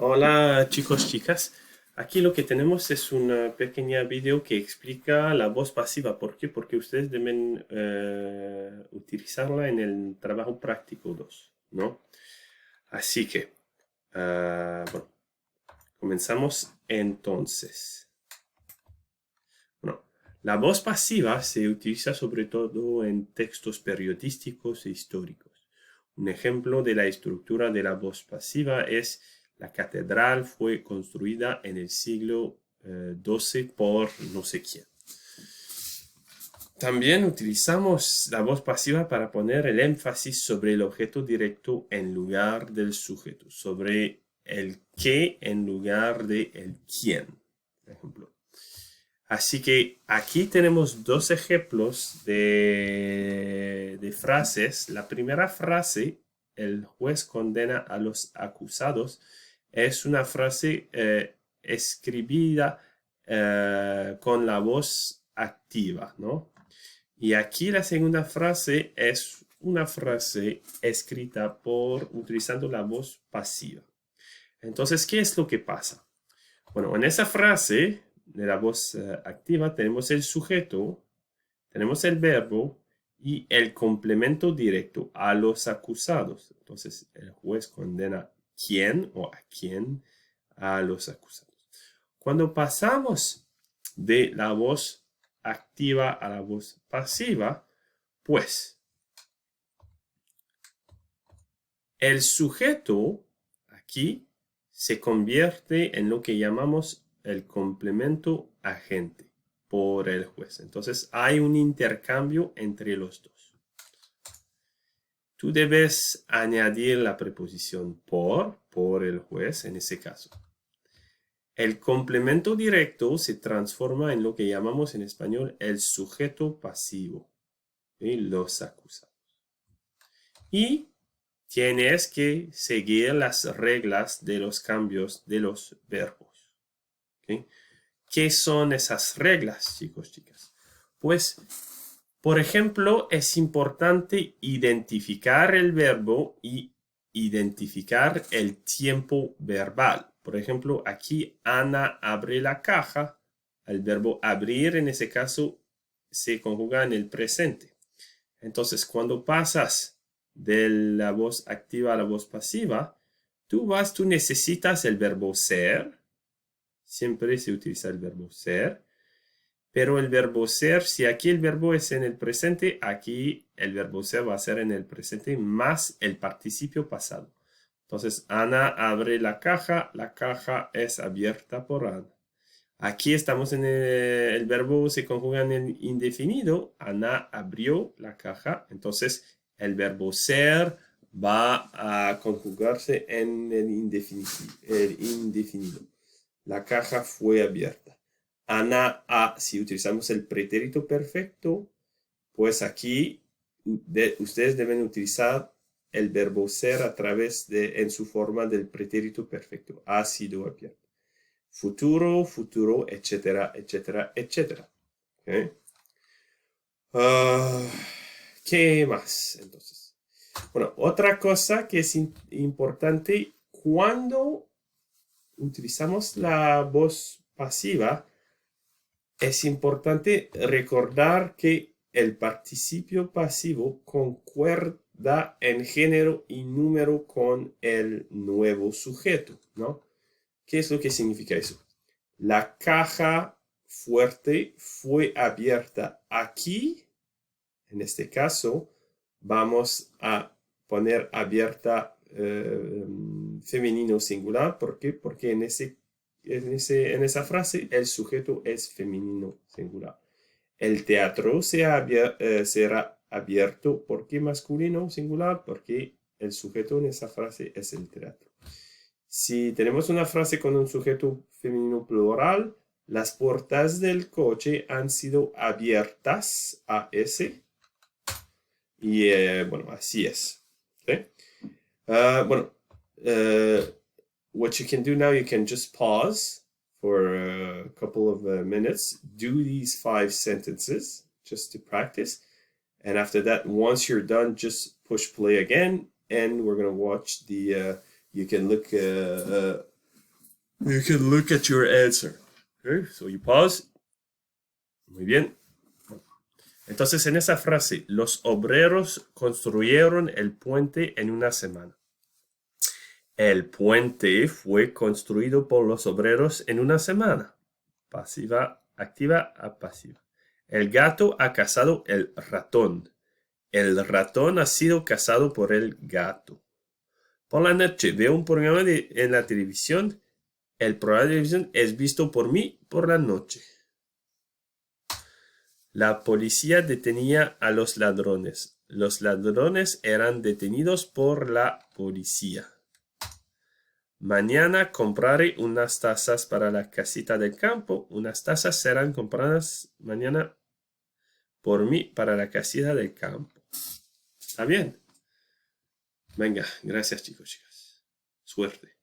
Hola chicos, chicas. Aquí lo que tenemos es una pequeña video que explica la voz pasiva. ¿Por qué? Porque ustedes deben utilizarla en el trabajo práctico 2, ¿no? Así que, bueno, comenzamos entonces. Bueno, la voz pasiva se utiliza sobre todo en textos periodísticos e históricos. Un ejemplo de la estructura de la voz pasiva es: la catedral fue construida en el siglo XII por no sé quién. También utilizamos la voz pasiva para poner el énfasis sobre el objeto directo en lugar del sujeto, sobre el qué en lugar de el quién, por ejemplo. Así que aquí tenemos dos ejemplos de frases. La primera frase, el juez condena a los acusados, es una frase escribida con la voz activa, ¿no? Y aquí la segunda frase es una frase escrita utilizando la voz pasiva. Entonces, ¿qué es lo que pasa? Bueno, en esa frase de la voz activa tenemos el sujeto, tenemos el verbo y el complemento directo a los acusados. Entonces, el juez condena quién o a quién a los acusados. Cuando pasamos de la voz activa a la voz pasiva, pues el sujeto aquí se convierte en lo que llamamos el complemento agente por el juez. Entonces hay un intercambio entre los dos. Tú debes añadir la preposición por el juez en ese caso. El complemento directo se transforma en lo que llamamos en español el sujeto pasivo, ¿sí? Los acusados. Y tienes que seguir las reglas de los cambios de los verbos. ¿Okay? ¿Qué son esas reglas, chicos, chicas? Pues, por ejemplo, es importante identificar el verbo y identificar el tiempo verbal. Por ejemplo, aquí Ana abre la caja. El verbo abrir en ese caso se conjuga en el presente. Entonces, cuando pasas de la voz activa a la voz pasiva, tú necesitas el verbo ser. Siempre se utiliza el verbo ser. Pero el verbo ser, si aquí el verbo es en el presente, aquí el verbo ser va a ser en el presente más el participio pasado. Entonces, Ana abre la caja es abierta por Ana. Aquí estamos en el verbo se conjuga en el indefinido. Ana abrió la caja. Entonces, el verbo ser va a conjugarse en el indefinido. La caja fue abierta. Ana si utilizamos el pretérito perfecto, pues aquí ustedes deben utilizar el verbo ser en su forma del pretérito perfecto. Ha sido abierta. Futuro, futuro, etcétera, etcétera, etcétera. ¿Okay? ¿Qué más? Entonces, bueno, otra cosa que es importante cuando utilizamos la voz pasiva, es importante recordar que el participio pasivo concuerda en género y número con el nuevo sujeto, ¿no? ¿Qué es lo que significa eso? La caja fuerte fue abierta aquí. En este caso, vamos a poner abierta femenino singular. ¿Por qué? Porque en esa frase el sujeto es femenino singular. El teatro será abierto. ¿Por qué masculino singular? Porque el sujeto en esa frase es el teatro. Si tenemos una frase con un sujeto femenino plural, las puertas del coche han sido abiertas a ese. Y bueno, así es. ¿Okay? Bueno, what you can do now, you can just pause for a couple of minutes, do these 5 sentences just to practice. And after that, once you're done, just push play again. And we're going to watch you can look You can look at your answer. Okay, so you pause. Muy bien. Entonces, en esa frase, los obreros construyeron el puente en una semana. El puente fue construido por los obreros en una semana. Pasiva, activa a pasiva. El gato ha cazado el ratón. El ratón ha sido cazado por el gato. Por la noche veo un programa en la televisión. El programa de televisión es visto por mí por la noche. La policía detenía a los ladrones. Los ladrones eran detenidos por la policía. Mañana compraré unas tazas para la casita del campo. Unas tazas serán compradas mañana por mí para la casita del campo. ¿Está bien? Venga, gracias chicos, chicas. Suerte.